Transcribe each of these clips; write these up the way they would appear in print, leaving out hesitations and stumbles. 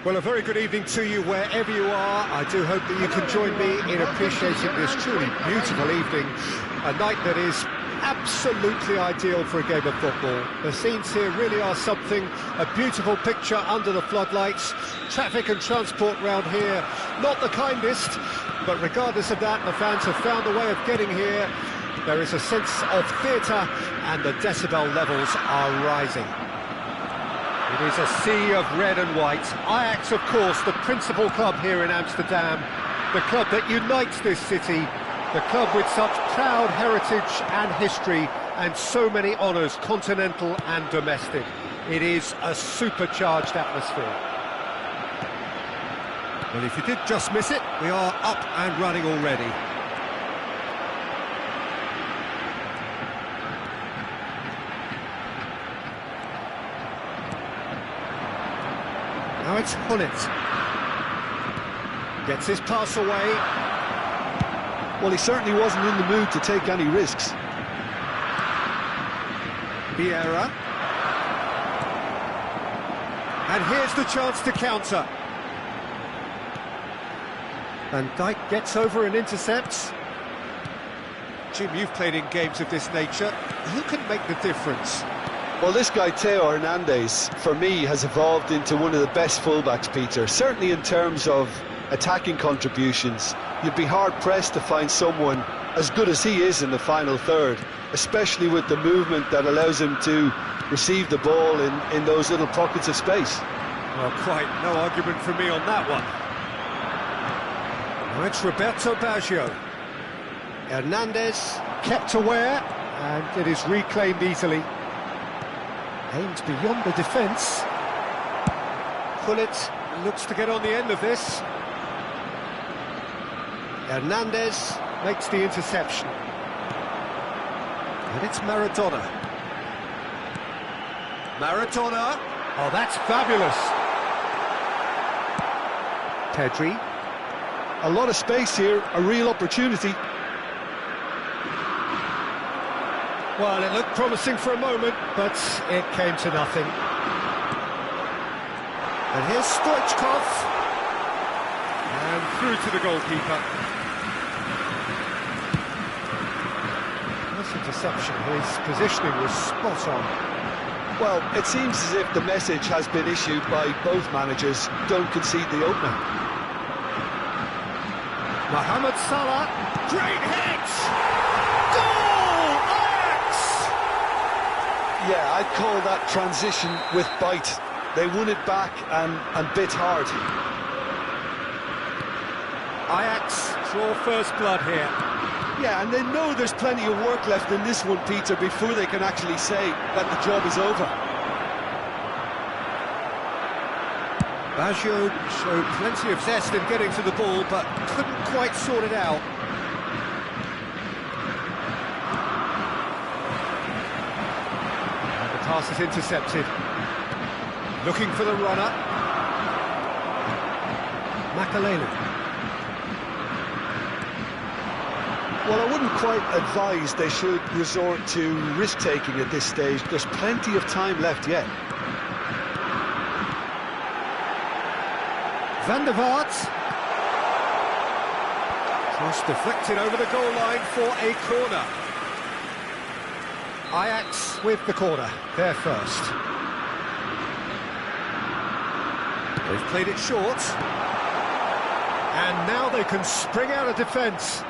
Well, a very good evening to you wherever you are. I do hope that you can join me in appreciating this truly beautiful evening. A night that is absolutely ideal for a game of football. The scenes here really are something, a beautiful picture under the floodlights. Traffic and transport round here, not the kindest, but regardless of that, the fans have found a way of getting here. There is a sense of theatre and the decibel levels are rising. It is a sea of red and white. Ajax, of course, the principal club here in Amsterdam, the club that unites this city, the club with such proud heritage and history and so many honours, continental and domestic. It is a supercharged atmosphere. Well, if you did just miss it, we are up and running already. Now it's Hullet. Gets his pass away. Well, he certainly wasn't in the mood to take any risks. Vieira. And here's the chance to counter. Van Dijk gets over and intercepts. Jim, you've played in games of this nature. Who can make the difference? Well, this guy, Theo Hernandez, for me, has evolved into one of the best fullbacks, Peter. Certainly in terms of attacking contributions. You'd be hard-pressed to find someone as good as he is in the final third, especially with the movement that allows him to receive the ball in those little pockets of space. Well, quite no argument from me on that one. Now it's Roberto Baggio. Hernandez kept aware, and it is reclaimed easily. Aimed beyond the defence. Hullet looks to get on the end of this. Hernandez makes the interception. And it's Maradona. Maradona. Oh, that's fabulous. Pedri. A lot of space here, a real opportunity. Well, it looked promising for a moment, but it came to nothing. And here's Stoichkov. And through to the goalkeeper. Nice interception. His positioning was spot on. Well, it seems as if the message has been issued by both managers: don't concede the opener. Mohamed Salah. Great hit! Goal! Ajax! Yeah, I'd call that transition with bite. They won it back and bit hard. Ajax draw first blood here. Yeah, and they know there's plenty of work left in this one, Peter, before they can actually say that the job is over. Baggio showed plenty of zest in getting to the ball, but couldn't quite sort it out. And the pass is intercepted. Looking for the runner. Makalele. Well, I wouldn't quite advise they should resort to risk-taking at this stage. There's plenty of time left yet. Van der Vaart. Cross deflected over the goal line for a corner. Ajax with the corner, their first. They've played it short. And now they can spring out of defence.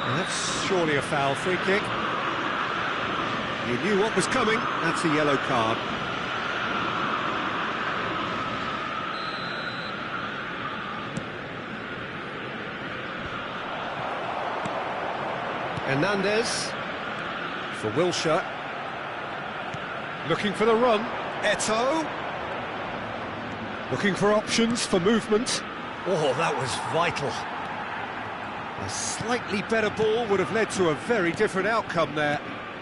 And that's surely a foul, free kick. You knew what was coming, that's a yellow card. Hernandez for Wilshere. Looking for the run. Eto'o. Looking for options for movement. Oh, that was vital. A slightly better ball would have led to a very different outcome there.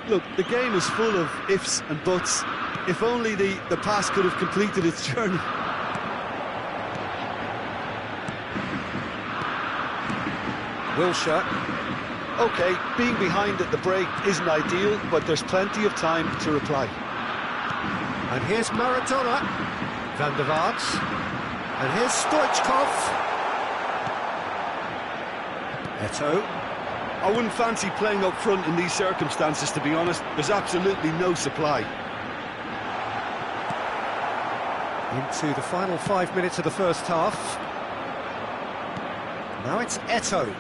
Look, the game is full of ifs and buts. If only the pass could have completed its journey. Wilshere. OK, being behind at the break isn't ideal, but there's plenty of time to reply. And here's Maradona. Van der Vaart. And here's Stoichkov. Eto'o. I wouldn't fancy playing up front in these circumstances, to be honest. There's absolutely no supply. Into the final 5 minutes of the first half. Now it's Eto'o.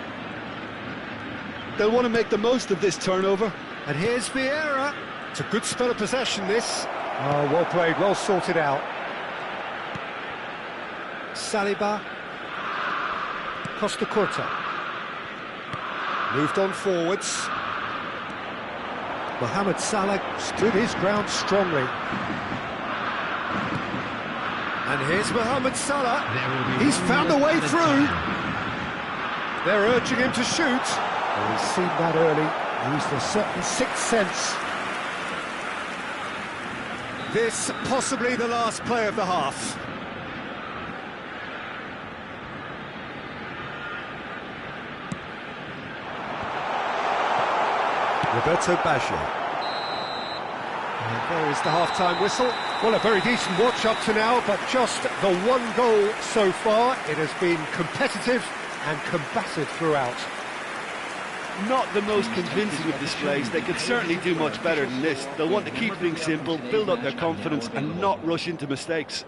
They'll want to make the most of this turnover. And here's Vieira. It's a good spell of possession, this. Oh, well played, well sorted out. Saliba. Costa Curta. Moved on forwards. Mohamed Salah stood his ground strongly. And here's Mohamed Salah. He's found a way through. They're urging him to shoot. Well, he's seen that early. Used a certain sixth sense. This possibly the last play of the half. Roberto Baggio. And there is the half-time whistle. Well, a very decent watch up to now, but just the one goal so far. It has been competitive and combative throughout. Not the most convincing of displays. They could certainly do much better than this. They'll want to keep things simple, build up their confidence and not rush into mistakes.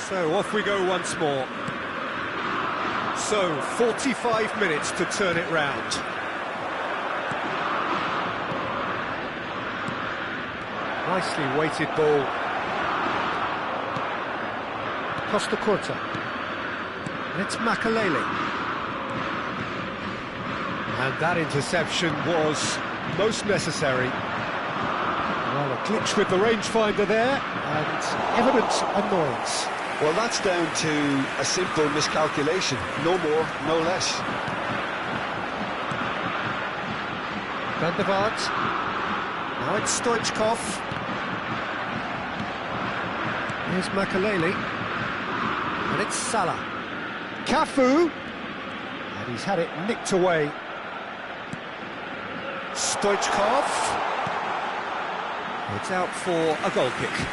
So off we go once more. So 45 minutes to turn it round. Nicely weighted ball. Costa Curta. And it's Makalele. And that interception was most necessary. Well, a glitch with the rangefinder there, and evident annoyance. Well, that's down to a simple miscalculation. No more, no less. Van der Vaart. Now it's Stoichkov. Here's Makalele. And it's Salah. Cafu. And he's had it nicked away. Stoichkov. It's out for a goal kick.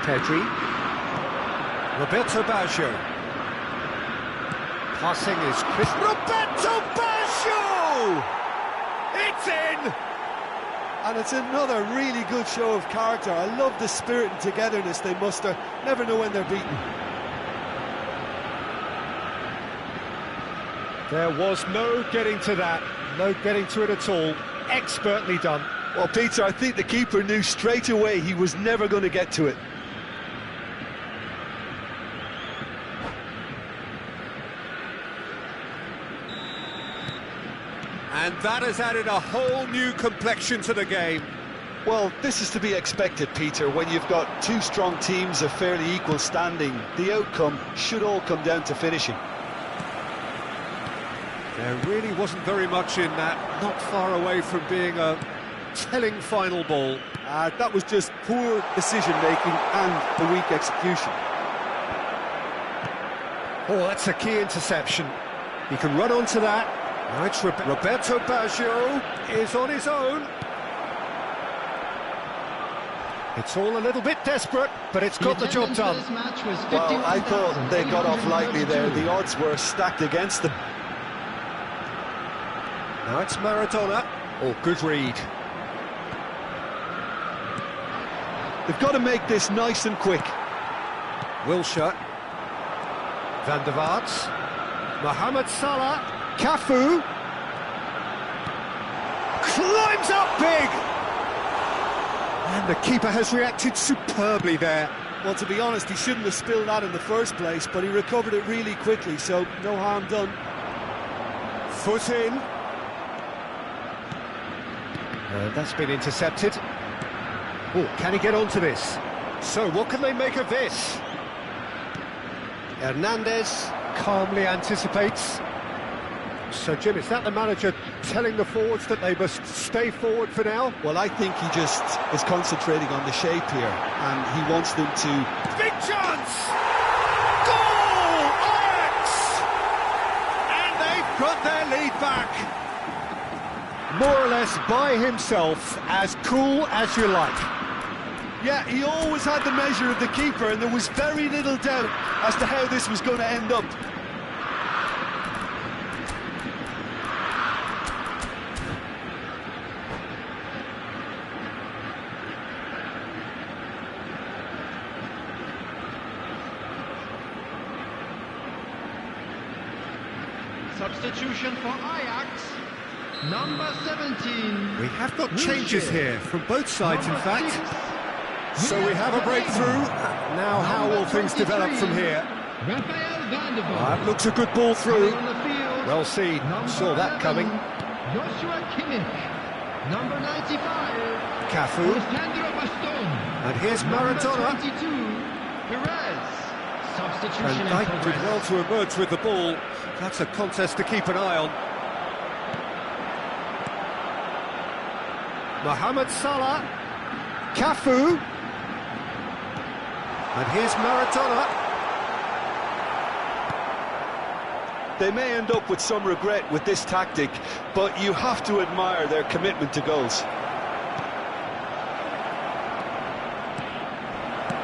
Pedri. Roberto Baggio. Passing is Chris. Roberto Baggio! It's in! And it's another really good show of character. I love the spirit and togetherness they muster. Never know when they're beaten. There was no getting to that. No getting to it at all. Expertly done. Well, Peter, I think the keeper knew straight away he was never going to get to it. And that has added a whole new complexion to the game. Well, this is to be expected, Peter. When you've got two strong teams of fairly equal standing, the outcome should all come down to finishing. There really wasn't very much in that, not far away from being a telling final ball. That was just poor decision-making and a weak execution. Oh, that's a key interception. He can run onto that. Now it's Roberto Baggio is on his own. It's all a little bit desperate, but it's got the job done. Well, I thought they got off lightly there. The odds were stacked against them. Now it's Maradona. Oh, good read. They've got to make this nice and quick. Wilshere. Van der Vaart. Mohamed Salah. Cafu. Climbs up big! And the keeper has reacted superbly there. Well, to be honest, he shouldn't have spilled that in the first place, but he recovered it really quickly, so no harm done. Foot in. And that's been intercepted. Oh, can he get onto this? So, what can they make of this? Hernandez calmly anticipates. So, Jim, is that the manager telling the forwards that they must stay forward for now? Well, I think he just is concentrating on the shape here, and he wants them to... Big chance! Goal! Ajax! And they've got their lead back. More or less by himself, as cool as you like. Yeah, he always had the measure of the keeper, and there was very little doubt as to how this was going to end up. Substitution for Ajax, number 17. We have got changes here from both sides, in fact. So we have a breakthrough. Now how will things develop from here? That looks a good ball through. Well seen, saw that coming. Joshua Kimmich, number 95. Cafu. And here's Maradona. 22. Perez. Substitution And in Dijk did progress. well to emerge with the ball. That's a contest to keep an eye on. Mohamed Salah. Cafu. And here's Maradona. They may end up with some regret with this tactic, but you have to admire their commitment to goals.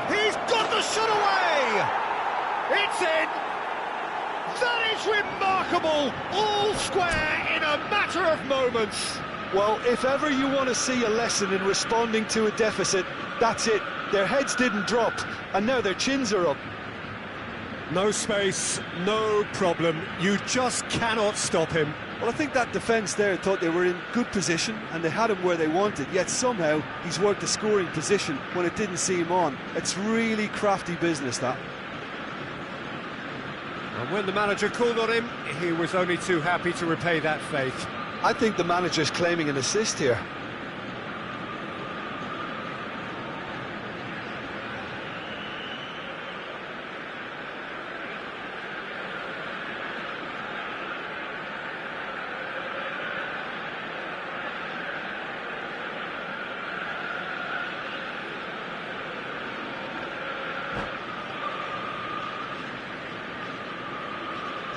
He's got the shot away! It's in! That is remarkable! All square in a matter of moments! Well, if ever you want to see a lesson in responding to a deficit, that's it. Their heads didn't drop, and now their chins are up. No space, no problem. You just cannot stop him. Well, I think that defence there thought they were in good position, and they had him where they wanted, yet somehow he's worked a scoring position when it didn't see him on. It's really crafty business, that. And when the manager called on him, he was only too happy to repay that faith. I think the manager's claiming an assist here.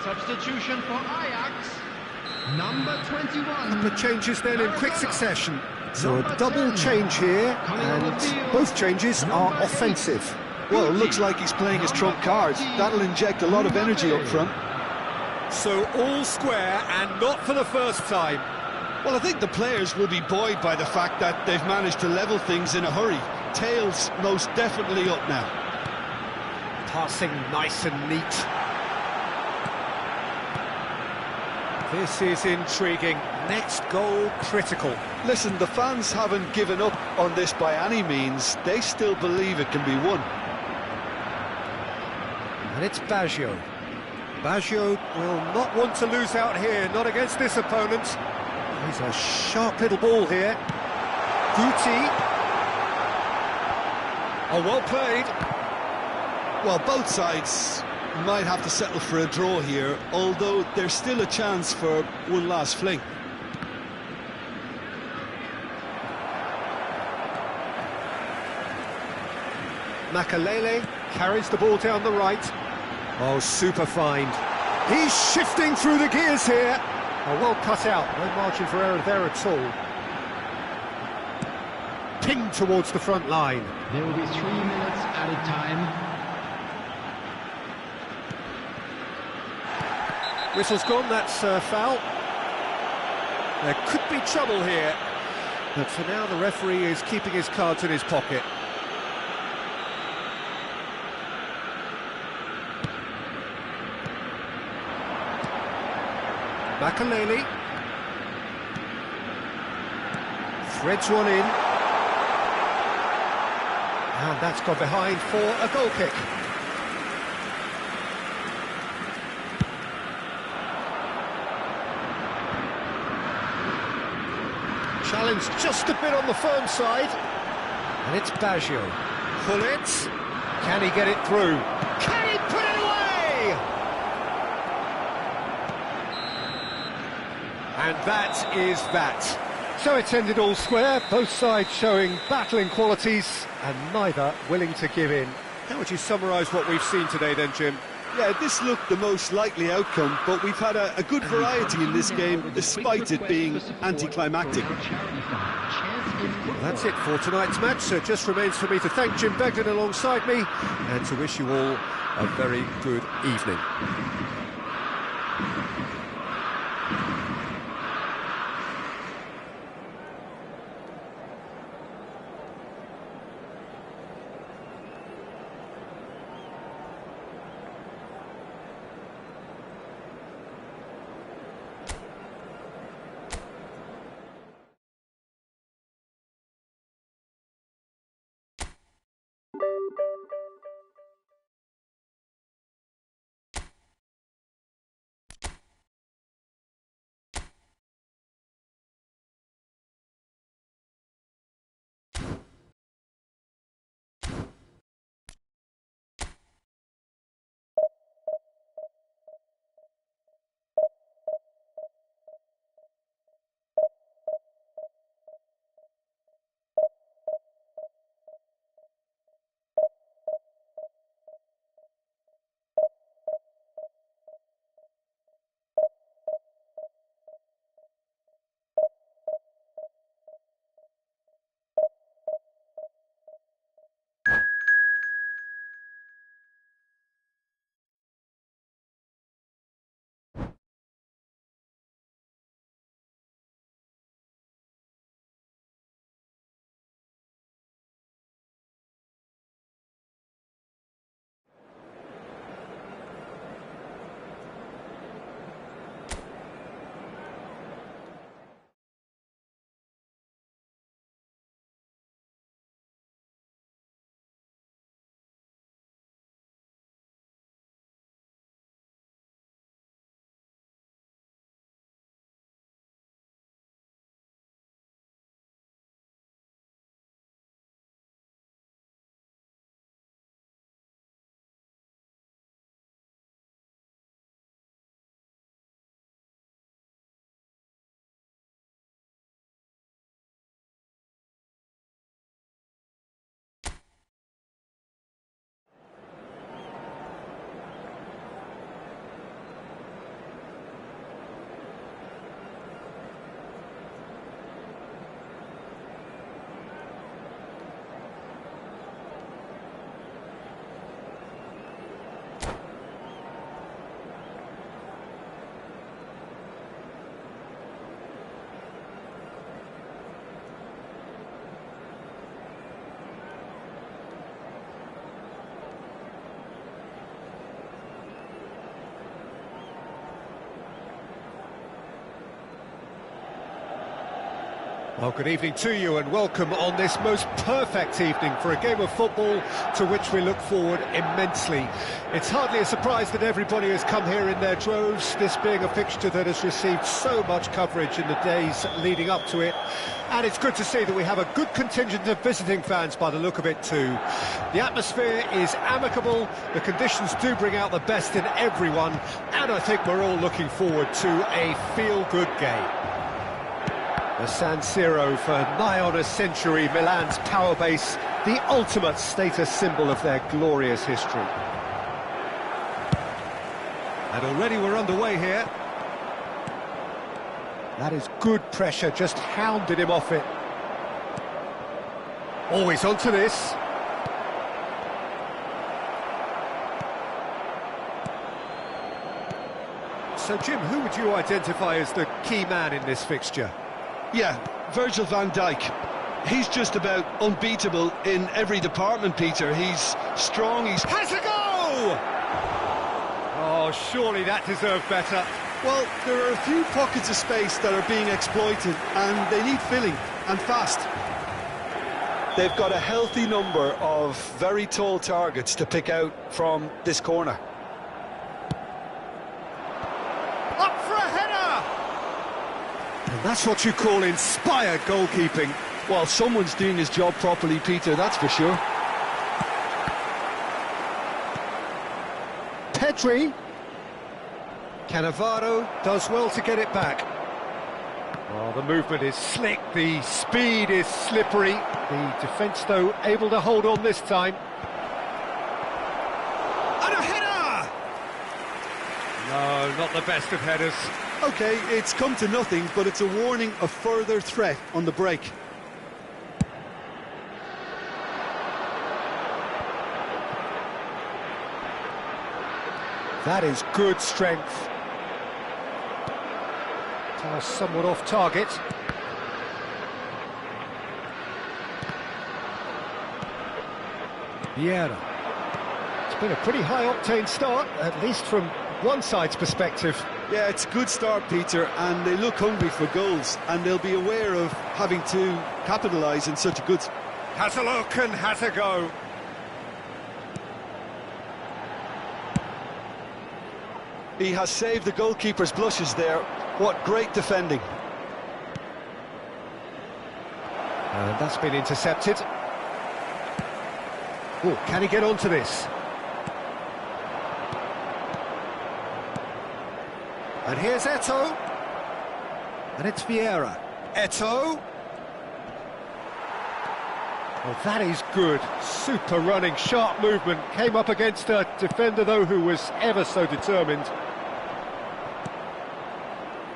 Substitution for Ajax, number 21. The changes then in quick succession. So a double change here, and both changes are offensive. Well, it looks like he's playing his trump cards. That'll inject a lot of energy up front. So all square, and not for the first time. Well, I think the players will be buoyed by the fact that they've managed to level things in a hurry. Tails most definitely up now. Passing nice and neat. This is intriguing. Next goal critical. Listen, the fans haven't given up on this by any means. They still believe it can be won. And it's Baggio. Baggio will not want to lose out here, not against this opponent. He's a sharp little ball here. Guti. Oh, well played. Well, both sides might have to settle for a draw here, although there's still a chance for one last fling. Makalele carries the ball down the right. Oh, super find. He's shifting through the gears here. Oh, well cut out. No margin for error there at all. Pinged towards the front line. There will be 3 minutes added time. Whistle's gone, that's foul. There could be trouble here. But for now, the referee is keeping his cards in his pocket. Makalele threads one in, and that's gone behind for a goal kick. Challenge just a bit on the firm side, and it's Baggio. Pull it. Can he get it through? Can he put it away? And that is that. So it's ended all square, both sides showing battling qualities and neither willing to give in. How would you summarise what we've seen today then, Jim? Yeah, this looked the most likely outcome, but we've had a good variety in this game, despite it being anticlimactic. Well, that's it for tonight's match, so it just remains for me to thank Jim Begden alongside me and to wish you all a very good evening. Well, good evening to you and welcome on this most perfect evening for a game of football to which we look forward immensely. It's hardly a surprise that everybody has come here in their droves, this being a fixture that has received so much coverage in the days leading up to it. And it's good to see that we have a good contingent of visiting fans by the look of it too. The atmosphere is amicable, the conditions do bring out the best in everyone, and I think we're all looking forward to a feel-good game. The San Siro for nigh on a century, Milan's power base, the ultimate status symbol of their glorious history. And already we're underway here. That is good pressure, just hounded him off it. Always onto this. So Jim, who would you identify as the key man in this fixture? Yeah, Virgil van Dijk. He's just about unbeatable in every department, Peter. He's strong, he's... Has a go! Oh, surely that deserved better. Well, there are a few pockets of space that are being exploited, and they need filling, and fast. They've got a healthy number of very tall targets to pick out from this corner. Up for a header! And that's what you call inspired goalkeeping. Well, someone's doing his job properly, Peter, that's for sure. Pedri. Cannavaro does well to get it back. Oh, the movement is slick, the speed is slippery. The defence, though, able to hold on this time. And a header! No, not the best of headers. OK, it's come to nothing, but it's a warning of further threat on the break. That is good strength. Somewhat off target. Vieira. It's been a pretty high-octane start, at least from one side's perspective. Yeah, it's a good start, Peter, and they look hungry for goals, and they'll be aware of having to capitalise in such a good... Has a look and has a go. He has saved the goalkeeper's blushes there. What great defending. And that's been intercepted. Oh, can he get onto this? And here's Eto'o. And it's Vieira. Eto'o. Well, that is good. Super running, sharp movement. Came up against a defender, though, who was ever so determined.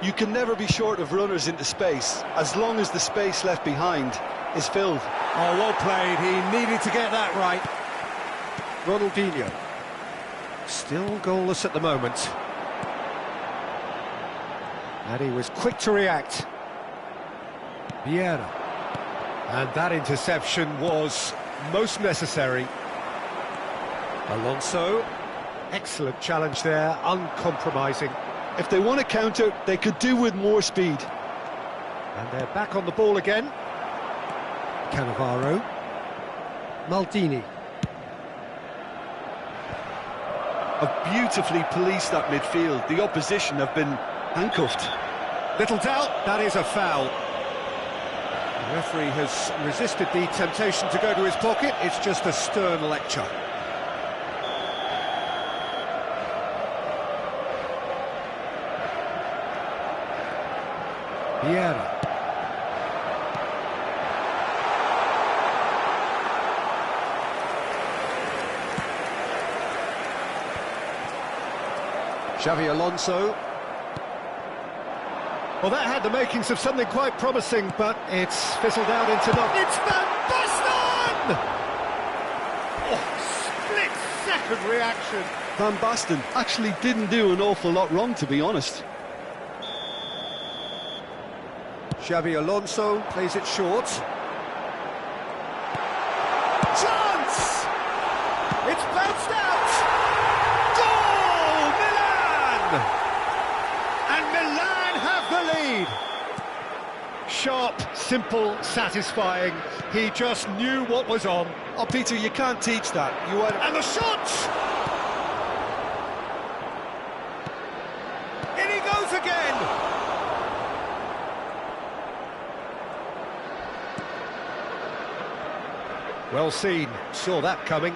You can never be short of runners into space, as long as the space left behind is filled. Oh, well played. He needed to get that right. Ronaldinho. Still goalless at the moment. And he was quick to react. Vieira. And that interception was most necessary. Alonso. Excellent challenge there, uncompromising. If they want to counter, they could do with more speed. And they're back on the ball again. Cannavaro. Maldini. Have beautifully policed that midfield. The opposition have been handcuffed. Little doubt, that is a foul. The referee has resisted the temptation to go to his pocket. It's just a stern lecture. Vieira. Xavi Alonso. Well, that had the makings of something quite promising, but it's fizzled out into nothing. It's Van Basten! Oh, split-second reaction. Van Basten actually didn't do an awful lot wrong, to be honest. Xavi Alonso plays it short. Chance! It's bounced out! Goal! Milan! And Milan have the lead. Sharp, simple, satisfying. He just knew what was on. Oh, Peter, you can't teach that. And the shot! In he goes again! Well seen, saw that coming.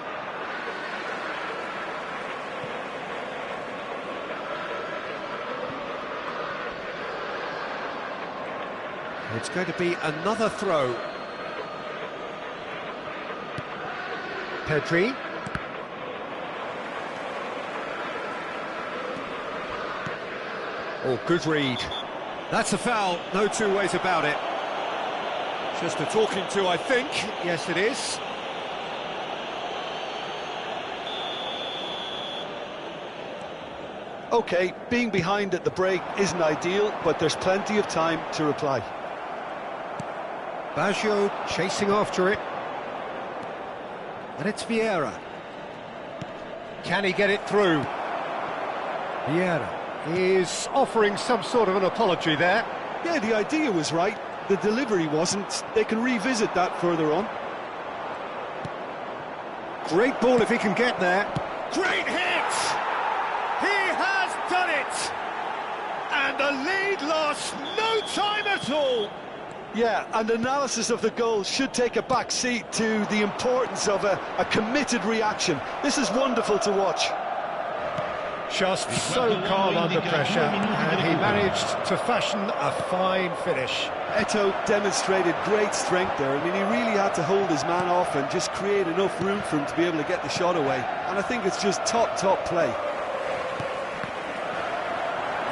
It's going to be another throw. Pedri. Oh, good read. That's a foul, no two ways about it. Just a talking to, I think. Yes, it is. OK, being behind at the break isn't ideal, but there's plenty of time to reply. Baggio chasing after it. And it's Vieira. Can he get it through? Vieira is offering some sort of an apology there. Yeah, the idea was right. The delivery wasn't. They can revisit that further on. Great ball if he can get there. Great hit! He has done it! And the lead lost no time at all. Yeah, and analysis of the goal should take a back seat to the importance of a committed reaction. This is wonderful to watch. Just so calm under pressure, and he managed to fashion a fine finish. Eto'o demonstrated great strength there. I mean, he really had to hold his man off and just create enough room for him to be able to get the shot away. And I think it's just top play.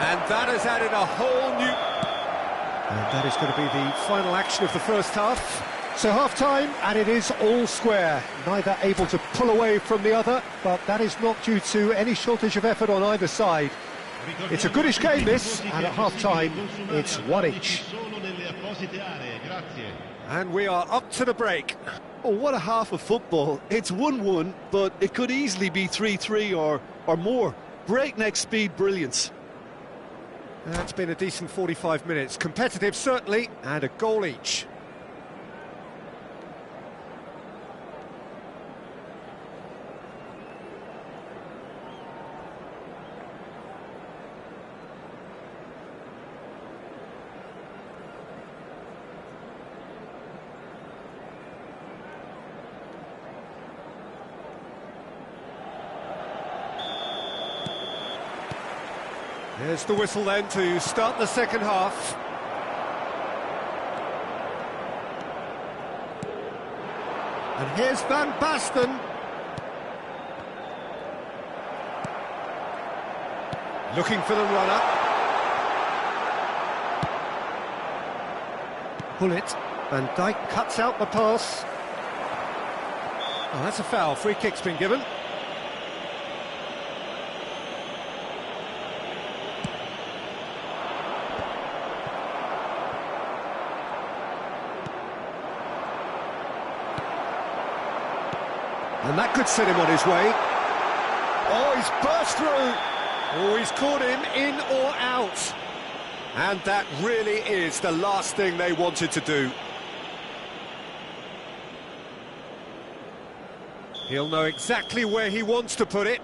And that has added a whole new... And that is going to be the final action of the first half. So half-time, and it is all square. Neither able to pull away from the other, but that is not due to any shortage of effort on either side. It's a goodish game, this, and at half-time, it's one each. And we are up to the break. Oh, what a half of football. It's 1-1, but it could easily be 3-3 or more. Breakneck speed brilliance. That's been a decent 45 minutes. Competitive, certainly, and a goal each. There's the whistle then to start the second half. And here's Van Basten. Looking for the runner. Bullet. Van Dijk cuts out the pass. Oh, that's a foul. Free kick's been given. And that could set him on his way. Oh, he's burst through. Oh, he's caught him in or out. And that really is the last thing they wanted to do. He'll know exactly where he wants to put it.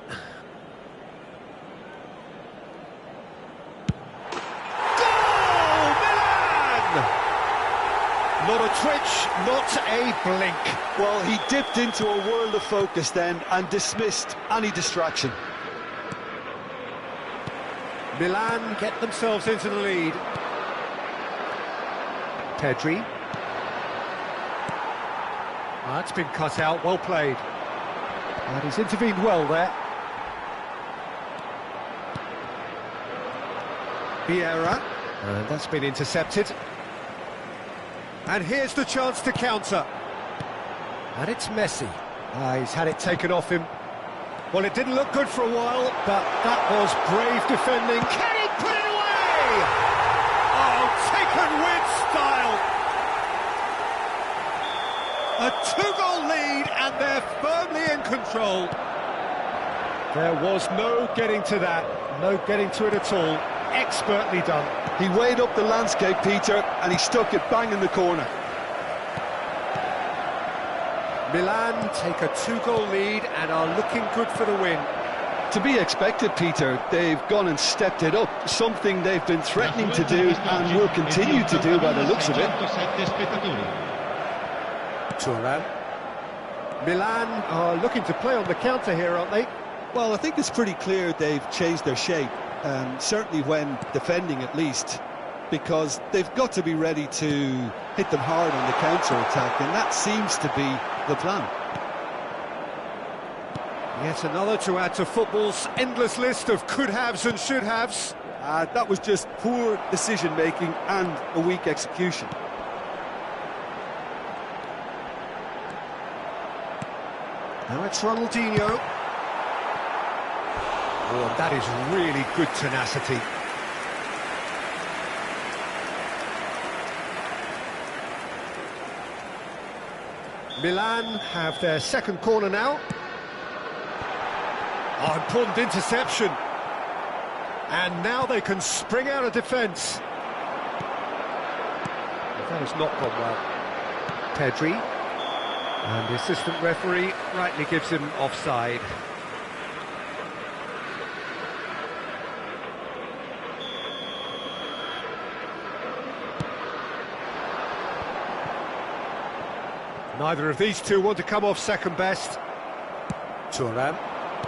Not a twitch, not a blink. Well, he dipped into a world of focus then and dismissed any distraction. Milan get themselves into the lead. Pedri. That's been cut out, well played. And he's intervened well there. Vieira. And that's been intercepted. And here's the chance to counter. And it's Messi. He's had it taken off him. Well, it didn't look good for a while, but that was brave defending. Can he put it away? Oh, taken with style. A two-goal lead, and they're firmly in control. There was no getting to that, no getting to it at all. expertly done. He weighed up the landscape, Peter, and he stuck it bang in the corner. Milan take a 2-goal lead and are looking good for the win. To be expected, Peter. They've gone and stepped it up, something they've been threatening to do and will continue to do by the looks of it. Thuram. Milan are looking to play on the counter here, aren't they? Well, I think it's pretty clear they've changed their shape, certainly when defending at least, because they've got to be ready to hit them hard on the counter-attack, and that seems to be the plan. Yet another to add to football's endless list of could-haves and should-haves. That was just poor decision-making and a weak execution. Now it's Ronaldinho. Oh, that is really good tenacity. Milan have their second corner now. Oh, important interception. And now they can spring out of defence. That has not gone well. Pedri. And the assistant referee rightly gives him offside. Neither of these two want to come off second best. Thuram.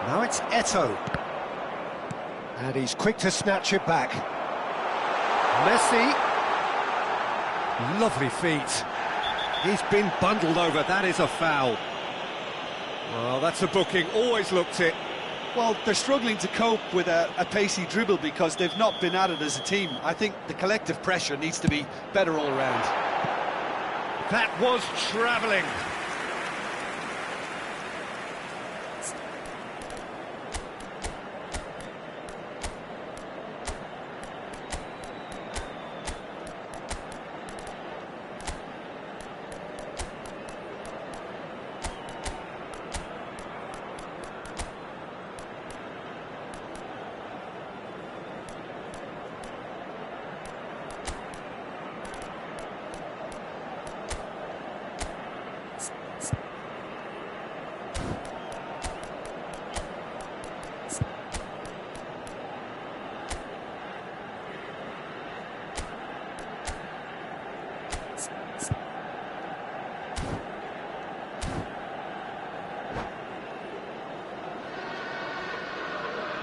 Now it's Eto'o. And he's quick to snatch it back. Messi. Lovely feet. He's been bundled over. That is a foul. Well, that's a booking. Always looked it. Well, they're struggling to cope with a pacey dribble because they've not been at it as a team. I think the collective pressure needs to be better all around. That was travelling.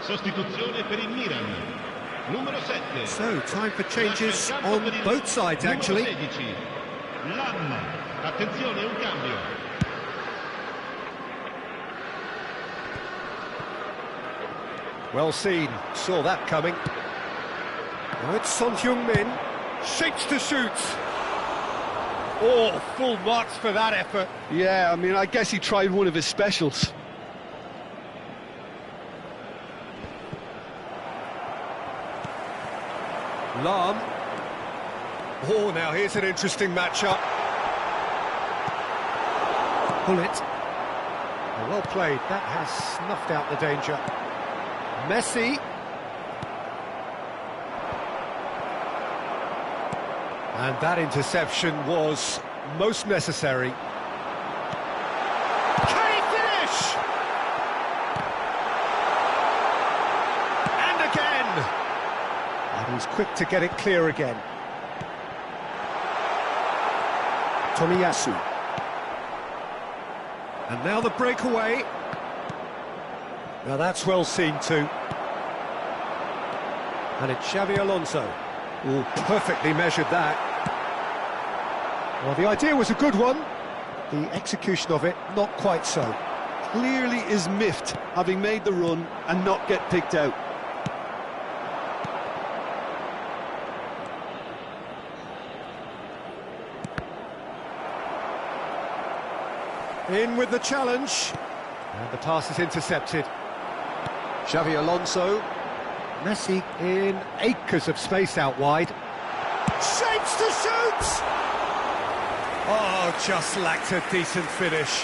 Sostituzione per il Milan. Numero 7. So, time for changes on both sides, actually. 16. Lam. Attenzione, un cambio. Well seen, saw that coming. Now it's Son Heung-min, shapes to shoot. Oh, full marks for that effort. Yeah, I mean, I guess he tried one of his specials. Lam. Oh, now here's an interesting matchup. Bullet. Oh, well played, that has snuffed out the danger. Messi. And that interception was most necessary. Can he finish? And again! And he's quick to get it clear again. Tomiyasu. And now the breakaway. Now that's well seen too. And it's Xavi Alonso. Oh, perfectly measured that. Well, the idea was a good one. The execution of it, not quite so. Clearly is miffed, having made the run and not get picked out. In with the challenge. And the pass is intercepted. Xavi Alonso. Messi in acres of space out wide. Shapes to shoot! Oh, just lacked a decent finish.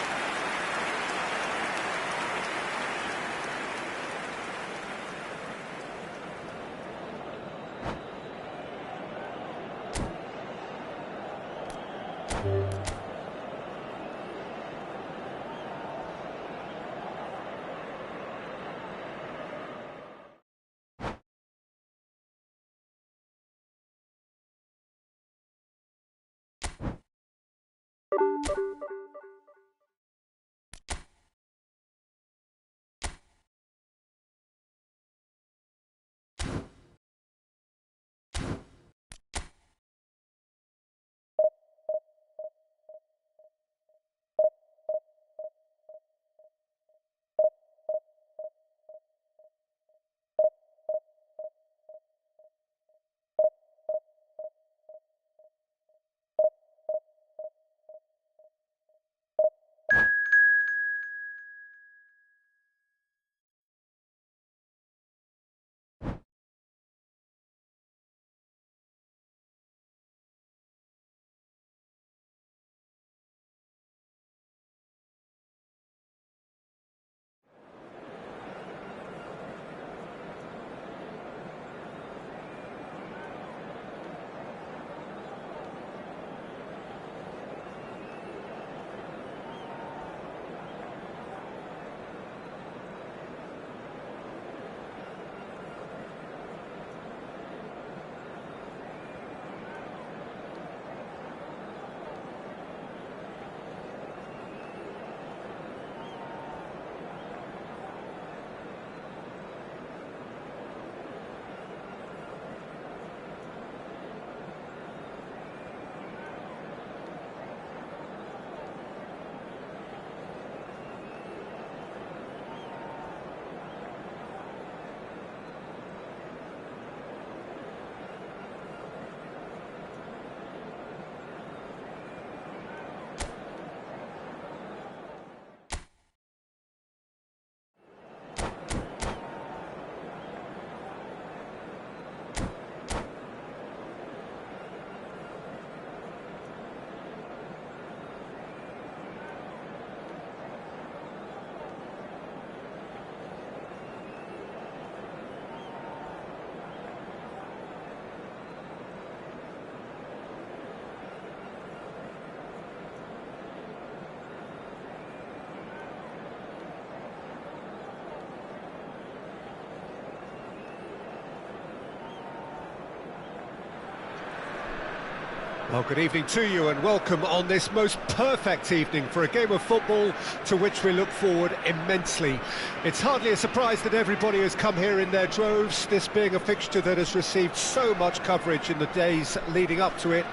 Well, good evening to you and welcome on this most perfect evening for a game of football to which we look forward immensely. It's hardly a surprise that everybody has come here in their droves, this being a fixture that has received so much coverage in the days leading up to it.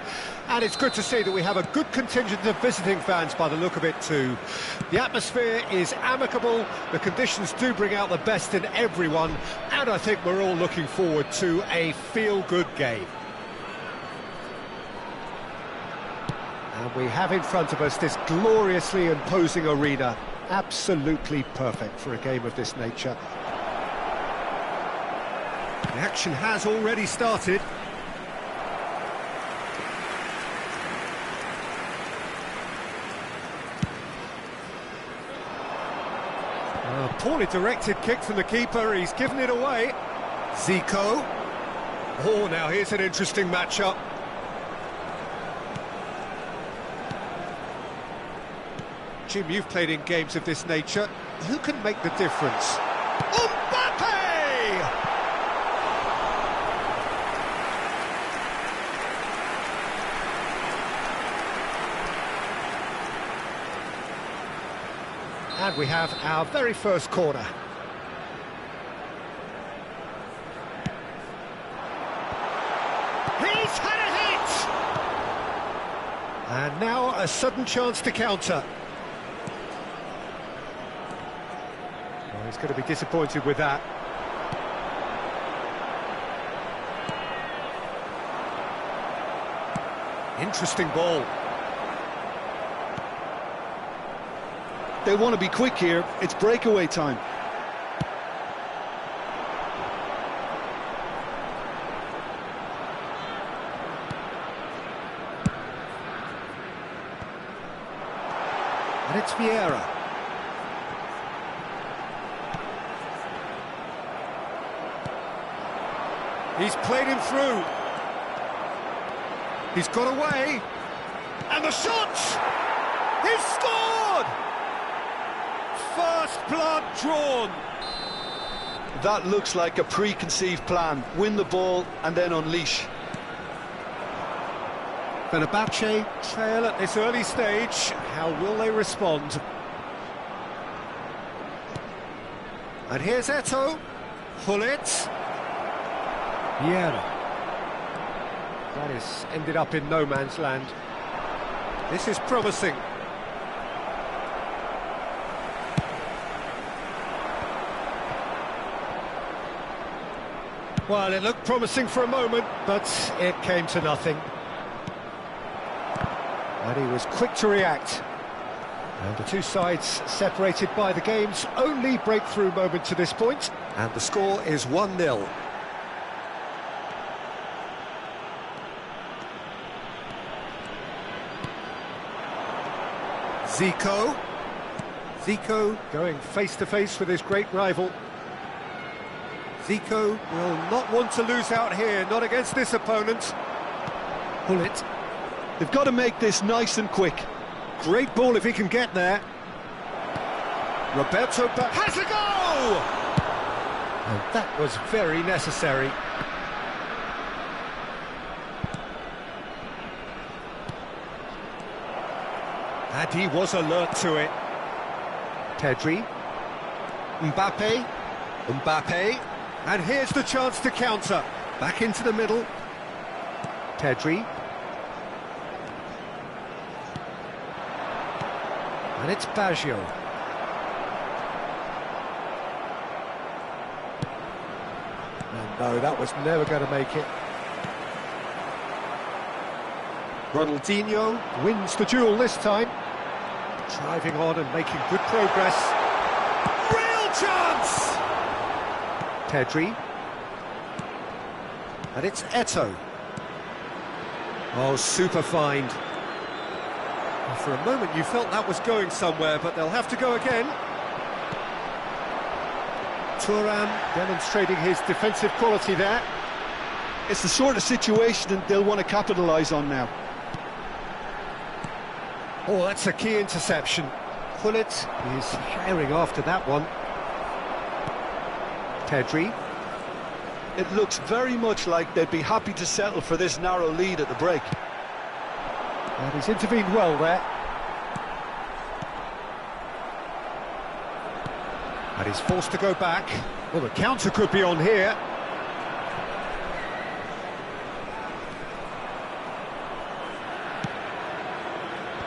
And it's good to see that we have a good contingent of visiting fans by the look of it too. The atmosphere is amicable, the conditions do bring out the best in everyone, and I think we're all looking forward to a feel-good game. And we have in front of us this gloriously imposing arena, absolutely perfect for a game of this nature. The action has already started. A poorly directed kick from the keeper, he's given it away. Zico. Oh, now here's an interesting matchup. Jim, you've played in games of this nature. Who can make the difference? Mbappe! And we have our very first corner. He's had a hit! And now a sudden chance to counter. He's going to be disappointed with that. Interesting ball. They want to be quick here, it's breakaway time. And it's Vieira. He's played him through. He's got away. And the shot! He's scored! First blood drawn. That looks like a preconceived plan. Win the ball and then unleash. Fenerbahce trail at this early stage. How will they respond? And here's Eto'o. Hullet. Vieira. That is ended up in no man's land. This is promising. Well, it looked promising for a moment, but it came to nothing. And he was quick to react. And the two sides separated by the game's only breakthrough moment to this point. And the score is 1-0. Zico. Zico going face-to-face with his great rival. Zico will not want to lose out here, not against this opponent. Hullet. They've got to make this nice and quick. Great ball if he can get there. Roberto has a goal! And that was very necessary. And he was alert to it. Pedri. Mbappe. And here's the chance to counter. Back into the middle. Pedri. And it's Baggio. And no, that was never going to make it. Ronaldinho wins the duel this time. Driving on and making good progress. Real chance! Pedri. And it's Eto'o. Oh, super find. For a moment you felt that was going somewhere, but they'll have to go again. Thuram demonstrating his defensive quality there. It's the sort of situation that they'll want to capitalise on now. Oh, that's a key interception. Hullet is herring after that one. Pedri. It looks very much like they'd be happy to settle for this narrow lead at the break. And he's intervened well there. And he's forced to go back. Well, the counter could be on here.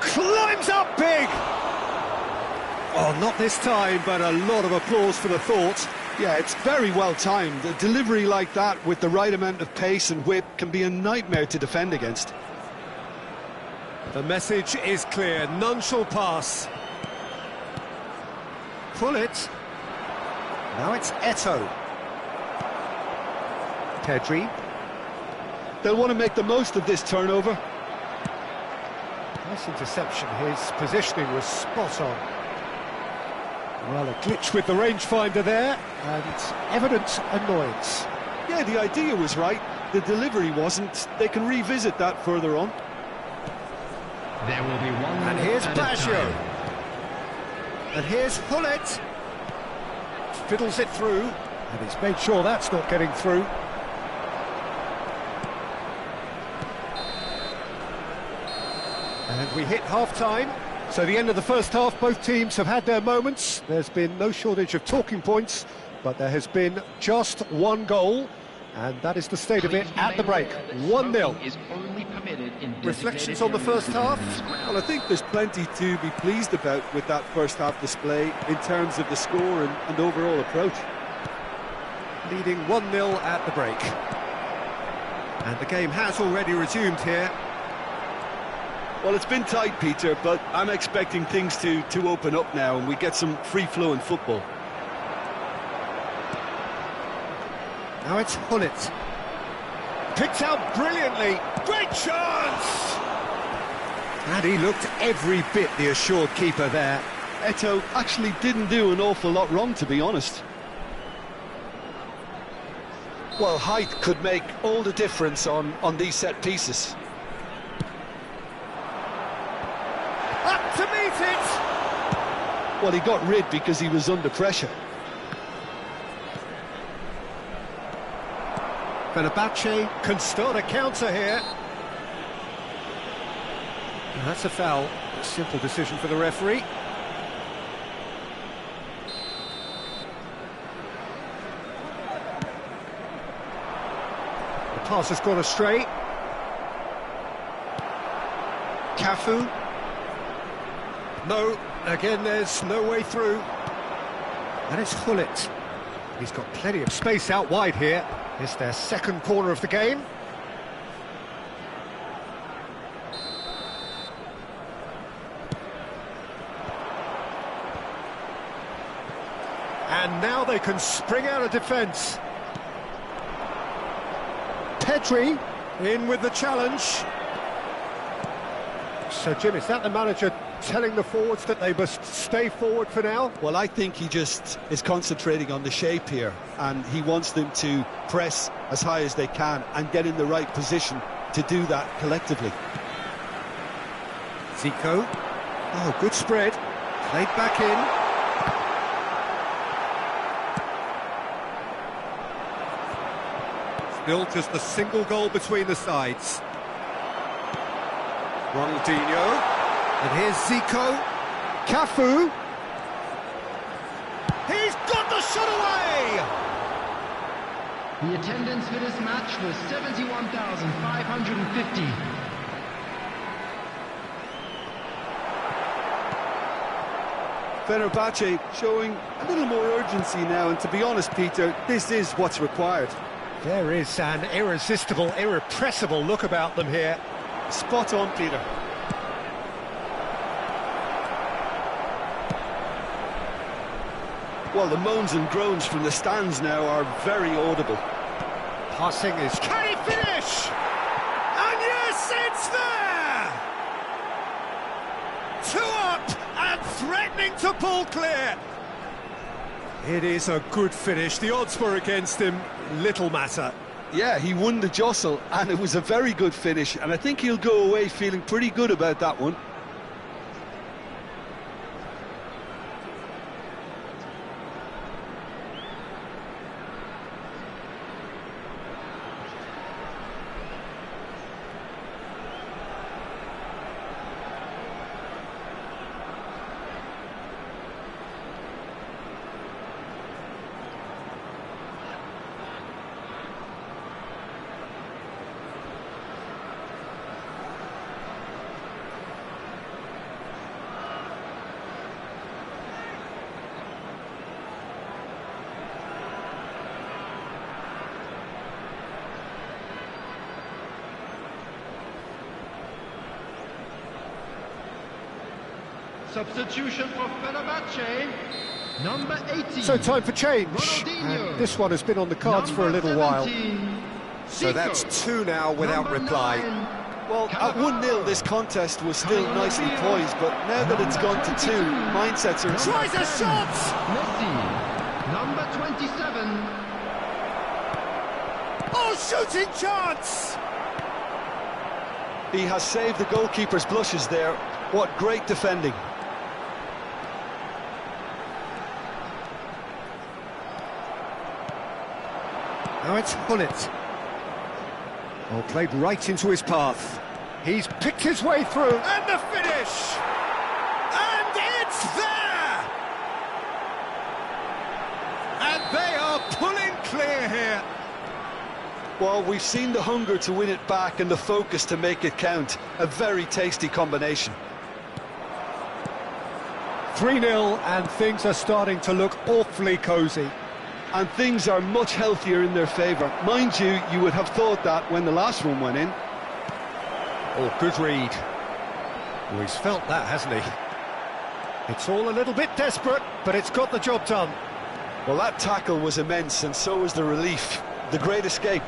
Climbs up big! Oh, not this time, but a lot of applause for the thought. Yeah, it's very well timed. A delivery like that with the right amount of pace and whip can be a nightmare to defend against. The message is clear, none shall pass. Pull it. Now it's Eto'o. Pedri. They'll want to make the most of this turnover. Nice interception, his positioning was spot on. Well, a glitch with the rangefinder there, and evident annoyance. Yeah, the idea was right, the delivery wasn't. They can revisit that further on. There will be one. And here's at a Baggio. time. And here's Hullet. Fiddles it through, and he's made sure that's not getting through. And we hit half-time. So the end of the first half, both teams have had their moments. There's been no shortage of talking points, but there has been just one goal, and that is the state of it at the break. 1-0. Reflections on the first half? Well, I think there's plenty to be pleased about with that first half display in terms of the score and overall approach. Leading 1-0 at the break. And the game has already resumed here. Well, it's been tight, Peter, but I'm expecting things to open up now and we get some free-flowing football. Now it's Hullet. Picked out brilliantly. Great chance! And he looked every bit the assured keeper there. Eto'o actually didn't do an awful lot wrong, to be honest. Well, height could make all the difference on these set pieces. Up to meet it! Well, he got rid because he was under pressure. Fenerbahce can start a counter here. That's a foul. A simple decision for the referee. The pass has gone astray. Cafu. No, again there's no way through. And it's Hullet. He's got plenty of space out wide here. It's their second corner of the game. And now they can spring out of defence. Pedri in with the challenge. So, Jim, is that the manager telling the forwards that they must stay forward for now? Well, I think he just is concentrating on the shape here, and he wants them to press as high as they can and get in the right position to do that collectively. Zico. Oh, good spread. Played back in. Still just a single goal between the sides. Ronaldinho. And here's Zico. Cafu. He's got the shot away! The attendance for this match was 71,550. Fenerbahce showing a little more urgency now, and to be honest, Peter, this is what's required. There is an irresistible, irrepressible look about them here. Spot on, Peter. Well, the moans and groans from the stands now are very audible. Passing is... Can he finish? And yes, it's there! 2 up and threatening to pull clear. It is a good finish. The odds were against him. Little matter. Yeah, he won the jostle, and it was a very good finish, and I think he'll go away feeling pretty good about that one. Substitution for Fenerbahce, number 18. So time for change. Ronaldinho. And this one has been on the cards for a little while. So Zico. that's 2 now without Number reply. 9. Well, at 1-0 this contest was still nicely poised, but now that it's gone to 2, mindsets are... Tries a shot! Messi, number 27. Oh, shooting chance! He has saved the goalkeeper's blushes there. What great defending. Now it's Hullet. Oh, played right into his path. He's picked his way through, and the finish! And it's there! And they are pulling clear here. Well, we've seen the hunger to win it back and the focus to make it count. A very tasty combination. 3-0, and things are starting to look awfully cosy. And things are much healthier in their favour. Mind you, you would have thought that when the last one went in. Oh, good read. Well, he's felt that, hasn't he? It's all a little bit desperate, but it's got the job done. Well, that tackle was immense, and so was the relief. The great escape.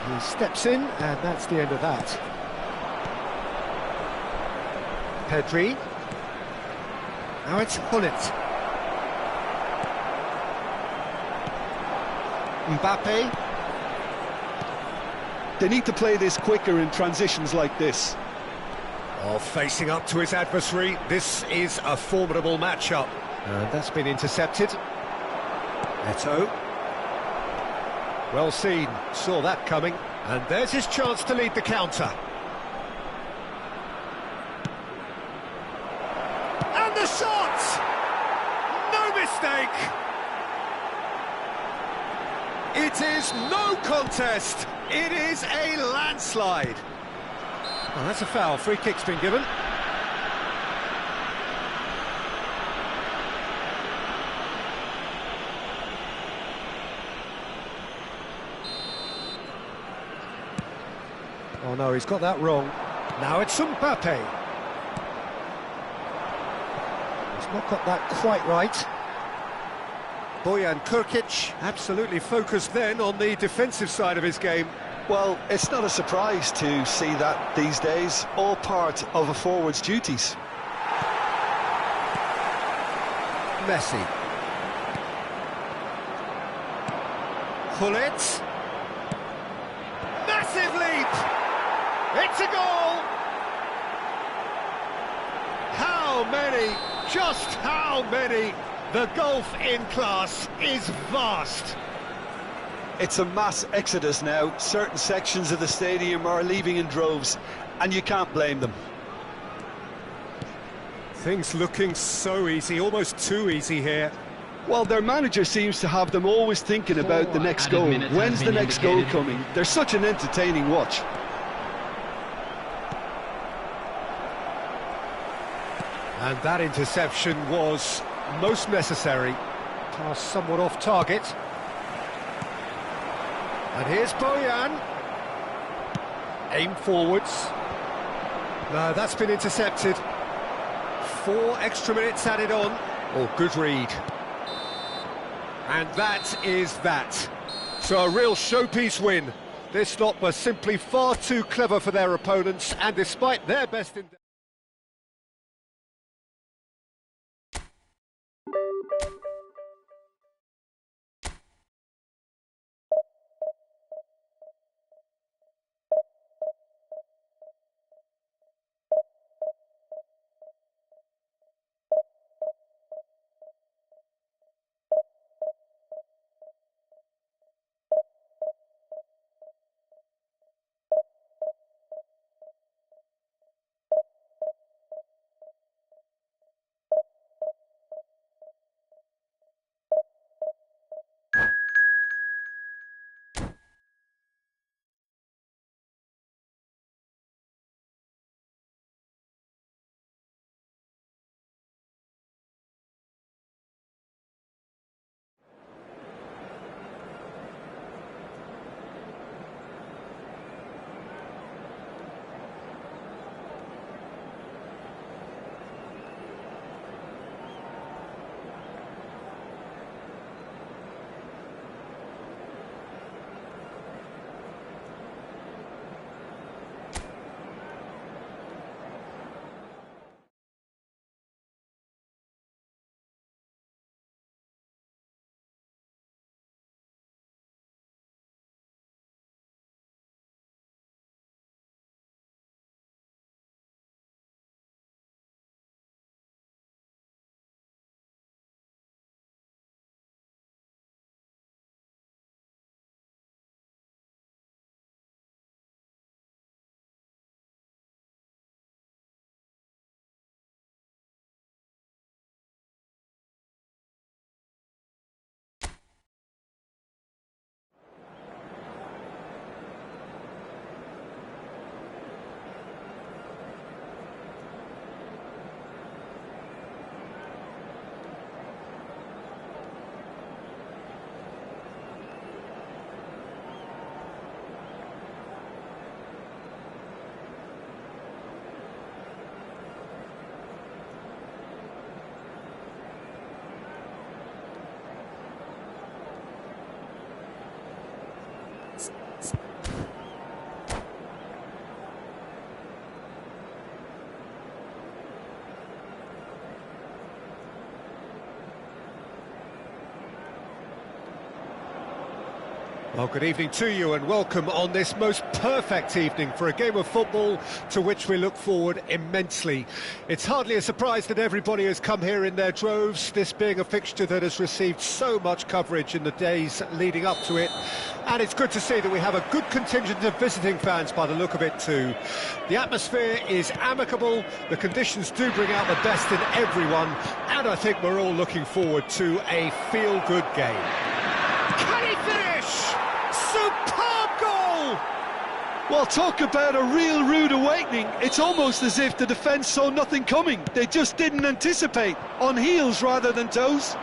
He steps in, and that's the end of that. Pedri. Now it's Hullet. Mbappe. They need to play this quicker in transitions like this. Oh, facing up to his adversary, this is a formidable matchup. And that's been intercepted. Eto. Well seen, saw that coming. And there's his chance to lead the counter. the shot! No mistake! It is no contest, it is a landslide. Well, that's a foul, free kick's been given. Oh no, he's got that wrong. Now it's Mbappe. He's not got that quite right. Bojan Krkić absolutely focused then on the defensive side of his game. Well, it's not a surprise to see that these days, all part of a forward's duties. Messi. Gullit. Massive leap! It's a goal! How many? Just how many? The gulf in class is vast. It's a mass exodus now. Certain sections of the stadium are leaving in droves, and you can't blame them. Things looking so easy, almost too easy here. Well, their manager seems to have them always thinking about the next goal. When's the next goal coming? They're such an entertaining watch. And that interception was most necessary. Pass somewhat off target. And here's Bojan. Aim forwards. No, that's been intercepted. 4 extra minutes added on. Oh, good read. And that is that. So a real showpiece win. This lot were simply far too clever for their opponents, and despite their best in... Well, good evening to you and welcome on this most perfect evening for a game of football to which we look forward immensely. It's hardly a surprise that everybody has come here in their droves, this being a fixture that has received so much coverage in the days leading up to it. And it's good to see that we have a good contingent of visiting fans by the look of it too. The atmosphere is amicable, the conditions do bring out the best in everyone, and I think we're all looking forward to a feel-good game. Can he finish? Superb goal! Well, talk about a real rude awakening. It's almost as if the defence saw nothing coming. They just didn't anticipate, on heels rather than toes.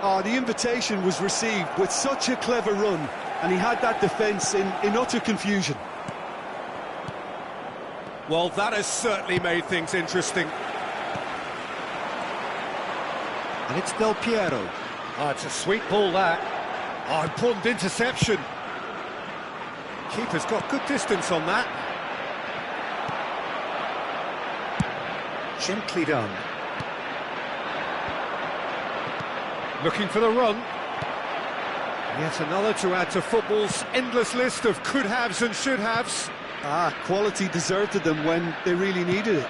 Oh, the invitation was received with such a clever run, and he had that defence in utter confusion. Well, that has certainly made things interesting. And it's Del Piero. Oh, it's a sweet ball, that. Oh, important interception. Keeper's got good distance on that. Gently done. Looking for the run. Yet another to add to football's endless list of could-haves and should-haves. Quality deserted them when they really needed it.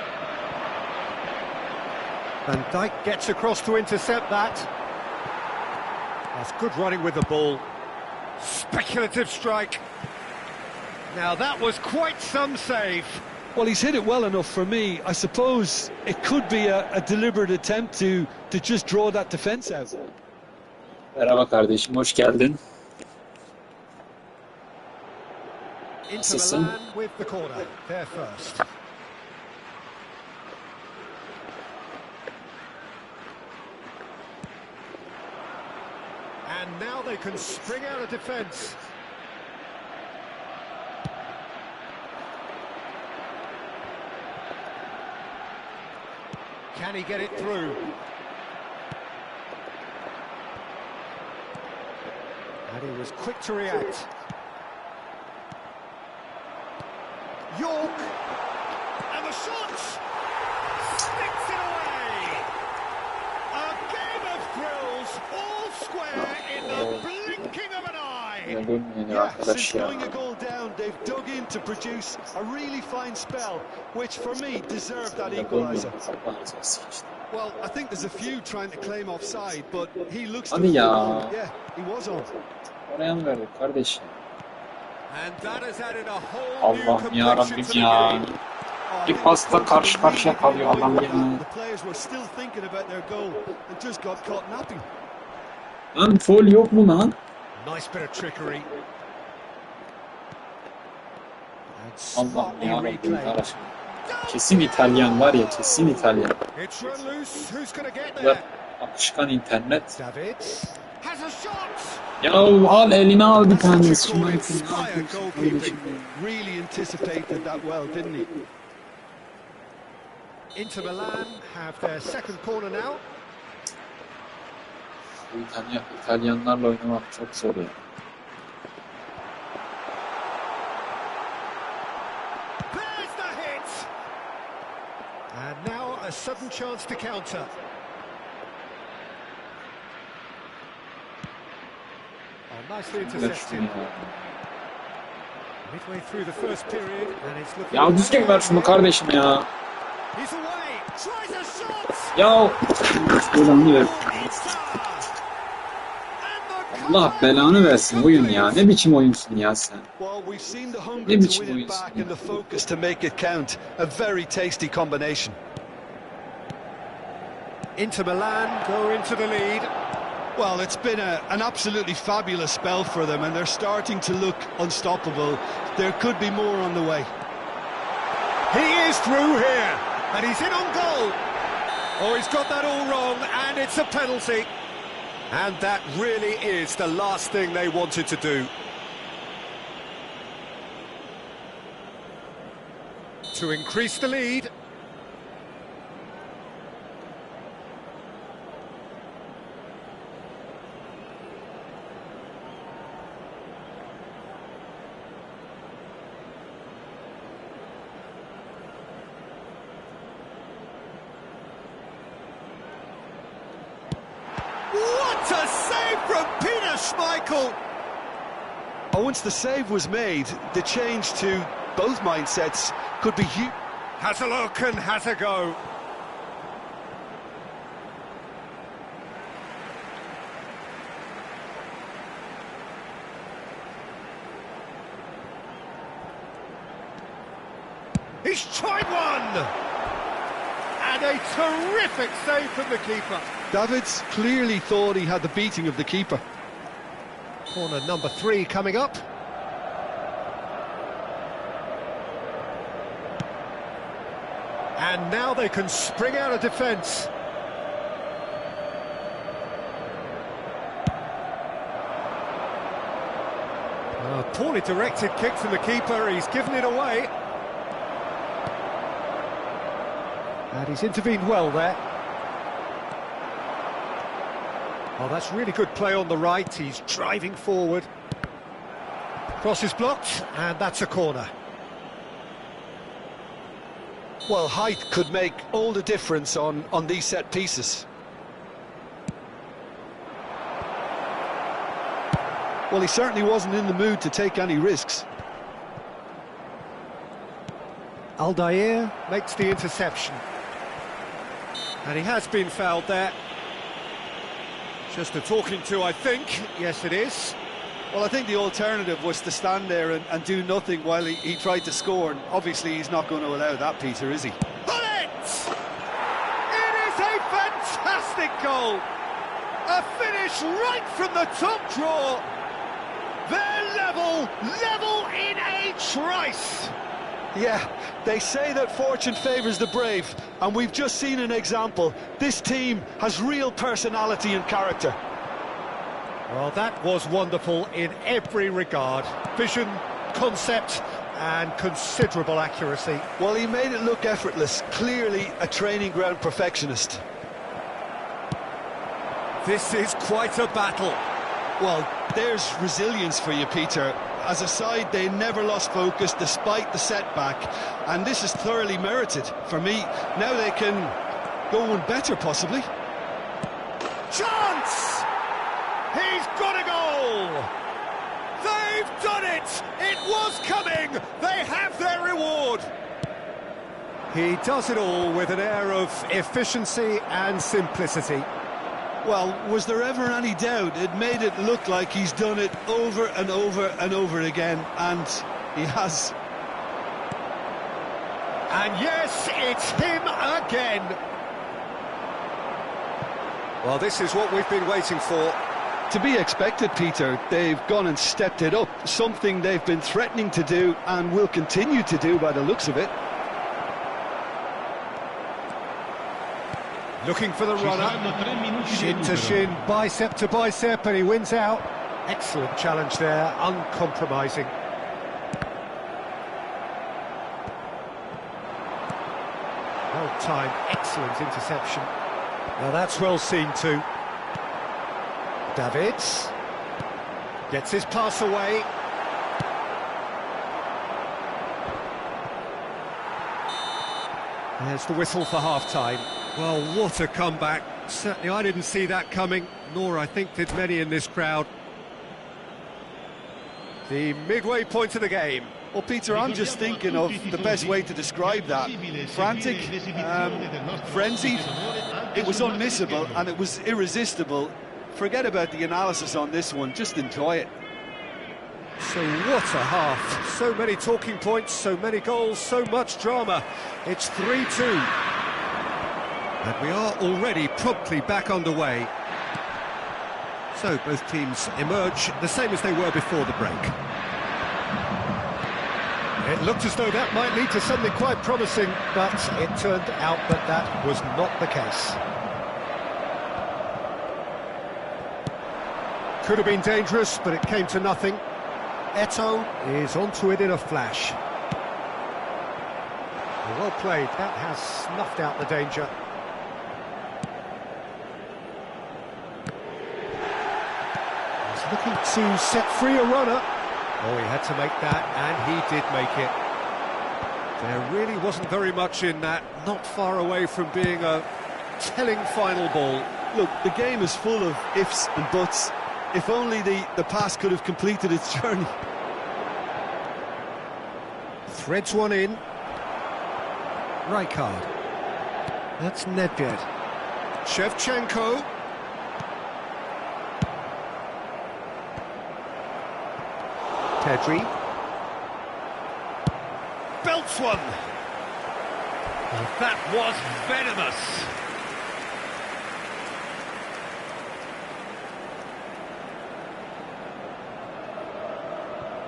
Van Dijk gets across to intercept that. That's good running with the ball. Speculative strike. Now that was quite some save. Well, he's hit it well enough for me. I suppose it could be a deliberate attempt to just draw that defence out. Merhaba kardeşim, hoş geldin. Into Milan with the corner. There first. And now they can spring out a defence. Can he get it through? And he was quick to react. York! And the shot! Sticks it away! A game of thrills, all square in the blinking of an eye! Since going a goal down, they've dug in to produce a really fine spell, which for me deserved that equaliser. Well, I think there's a few trying to claim offside, but he looks to Hadi ya. Yeah, he was on. Oraya mı verdik kardeşim? And that has added a whole new Allah'ım ya complexion Rabbim to the ya. game. Bir pasta karşı karşıya kalıyor adam ya. The players were still thinking about their goal and just got caught napping. Lan foul yok mu lan? Nice bit of trickery. And Allah'ım ya smartly Rabbim replayed. kardeşim. Kesin İtalyan var ya, kesin İtalyan. It's run loose. Who's going to get Ve there? akışkan internet. David has a shot. Ya al eline al bir tane. Inspired goalkeeping. Really anticipated that well, didn't he? Inter Milan have their second corner now. İtalyanlarla oynamak çok zor ya. There's the hit. And now a sudden chance to counter. Oh, nicely intercepted. Midway through the first period, and it's looking. Ya düzgün ver şunu kardeşim ya. He's away. Tries a shot. Ya belanı ver. Allah belanı versin oyun ya. Ne biçim oyunsun ya sen? Ne biçim oyunsun ya? To make it count, a very tasty combination. Inter Milan go into the lead. Well, it's been an absolutely fabulous spell for them, and they're starting to look unstoppable. There could be more on the way. He is through here, and he's in on goal. Oh, he's got that all wrong, and it's a penalty. And that really is the last thing they wanted to do. To increase the lead. What a save from Peter Schmeichel! And once the save was made, the change to both mindsets could be huge. Has a look and has a go. He's tried one! And a terrific save from the keeper. Davids clearly thought he had the beating of the keeper. Corner number 3 coming up. And now they can spring out of defence. A poorly directed kick from the keeper, he's given it away. And he's intervened well there. Oh, that's really good play on the right, he's driving forward. Cross is blocked, and that's a corner. Well, height could make all the difference on these set pieces. Well, he certainly wasn't in the mood to take any risks. Aldair makes the interception. And he has been fouled there. Just a talking to, I think. Yes, it is. Well, I think the alternative was to stand there and do nothing while he tried to score. And obviously, he's not going to allow that, Peter, is he? Bullets! It is a fantastic goal! A finish right from the top draw. They're level in a trice. Yeah, they say that fortune favours the brave, and we've just seen an example. This team has real personality and character. Well, that was wonderful in every regard. Vision, concept, and considerable accuracy. Well, he made it look effortless. Clearly a training ground perfectionist. This is quite a battle. Well, there's resilience for you, Peter. As a side, they never lost focus despite the setback, and this is thoroughly merited. For me, now they can go one better, possibly. Chance! He's got a goal! They've done it! It was coming! They have their reward! He does it all with an air of efficiency and simplicity. Well, was there ever any doubt? It made it look like he's done it over and over and over again, and he has. And yes, it's him again! Well, this is what we've been waiting for. To be expected, Peter. They've gone and stepped it up, something they've been threatening to do and will continue to do by the looks of it. Looking for the runner, shin to shin, bicep to bicep, and he wins out. Excellent challenge there, uncompromising. Well-timed, excellent interception. Now that's well seen too. Davids gets his pass away. There's the whistle for half-time. Well, what a comeback. Certainly I didn't see that coming, nor I think did many in this crowd. The midway point of the game. Well, Peter, I'm just thinking of the best way to describe that. Frantic, frenzied. It was unmissable and it was irresistible. Forget about the analysis on this one, just enjoy it. So what a half. So many talking points, so many goals, so much drama. It's 3-2. And we are already promptly back underway. So both teams emerge the same as they were before the break. It looked as though that might lead to something quite promising, but it turned out that that was not the case. Could have been dangerous, but it came to nothing. Eto'o is onto it in a flash. Well played, that has snuffed out the danger. He's looking to set free a runner. Oh, he had to make that, and he did make it. There really wasn't very much in that, not far away from being a telling final ball. Look, the game is full of ifs and buts. If only the pass could have completed its journey. Threads one in. Right card. That's Nedved. Shevchenko. Pedri. Belts one. That was venomous.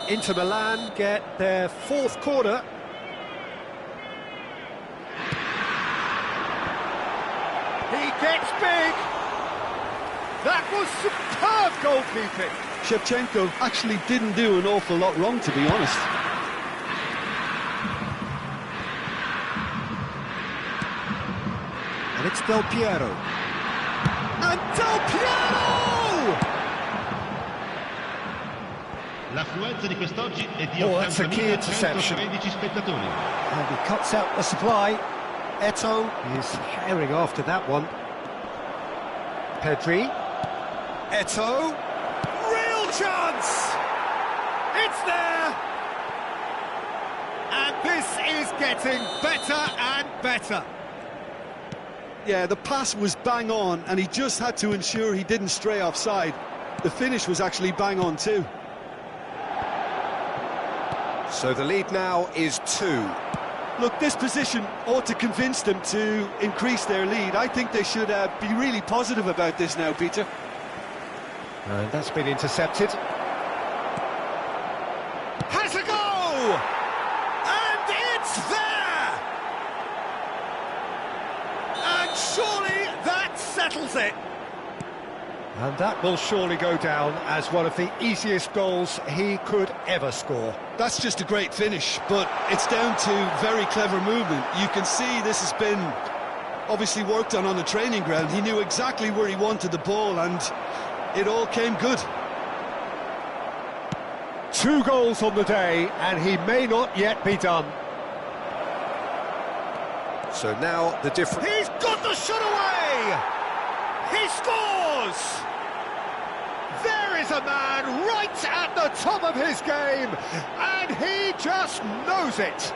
Inter Milan get their fourth corner. He gets big. That was superb goalkeeping. Shevchenko actually didn't do an awful lot wrong, to be honest. And it's Del Piero. And Del Piero! L'affluenza di quest'oggi è di that's a key interception. 80.113 spettatori. And he cuts out the supply. Eto'o is herring after that one. Pedri. Eto'o. Real chance! It's there! And this is getting better and better. Yeah, the pass was bang on, and he just had to ensure he didn't stray offside. The finish was actually bang on too. So the lead now is 2. Look, this position ought to convince them to increase their lead. I think they should be really positive about this now, Peter. And that's been intercepted. Has a go! And it's there! And surely that settles it. And that will surely go down as one of the easiest goals he could ever score. That's just a great finish, but it's down to very clever movement. You can see this has been obviously worked on the training ground. He knew exactly where he wanted the ball, and it all came good. 2 goals on the day, and he may not yet be done. So now the difference... He's got the shot away! He scores! There is a man right at the top of his game, and he just knows it.